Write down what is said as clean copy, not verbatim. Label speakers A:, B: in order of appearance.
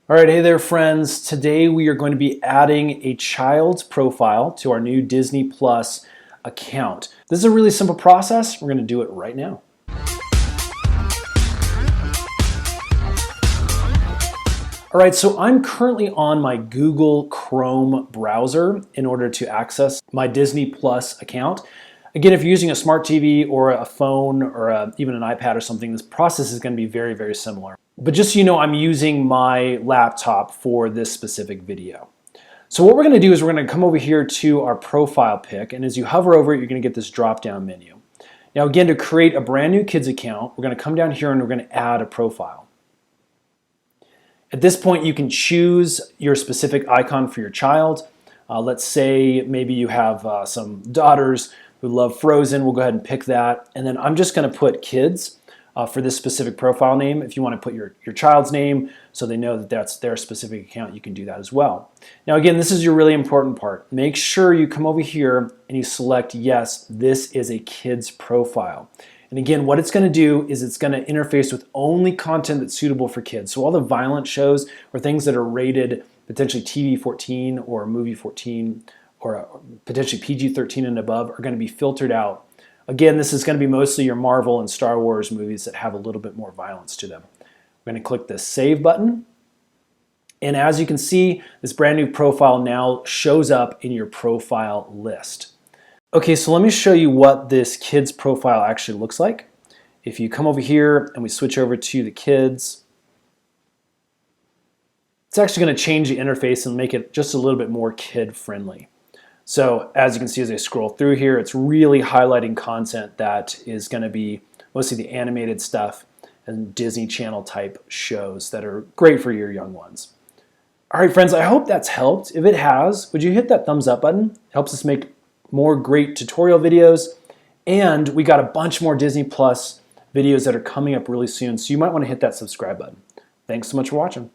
A: All right, hey there friends. Today we are going to be adding a child's profile to our new Disney Plus account. This is a really simple process. We're going to do it right now. All right, so I'm currently on my Google Chrome browser in order to access my Disney Plus account. Again, if you're using a smart TV or a phone or even an iPad or something, this process is going to be very, very similar. But just so you know, I'm using my laptop for this specific video. So what we're going to do is we're going to come over here to our profile pic, and as you hover over it, you're going to get this drop-down menu. Now again, to create a brand new kids account, we're going to come down here and we're going to add a profile. At this point, you can choose your specific icon for your child. Let's say maybe you have some daughters who love Frozen. We'll go ahead and pick that. And then I'm just going to put kids for this specific profile name. If you want to put your child's name so they know that that's their specific account, you can do that as well. Now again, this is your really important part. Make sure you come over here and you select, yes, this is a kid's profile. And again, what it's going to do is it's going to interface with only content that's suitable for kids. So all the violent shows or things that are rated potentially TV 14 or movie 14 or potentially PG-13 and above are going to be filtered out. Again, this is going to be mostly your Marvel and Star Wars movies that have a little bit more violence to them. We're going to click the Save button. And as you can see, this brand new profile now shows up in your profile list. Okay, so let me show you what this kids profile actually looks like. If you come over here and we switch over to the kids, it's actually going to change the interface and make it just a little bit more kid-friendly. So as you can see as I scroll through here, it's really highlighting content that is going to be mostly the animated stuff and Disney Channel type shows that are great for your young ones. All right, friends, I hope that's helped. If it has, would you hit that thumbs up button? It helps us make more great tutorial videos. And we got a bunch more Disney Plus videos that are coming up really soon, so you might want to hit that subscribe button. Thanks so much for watching.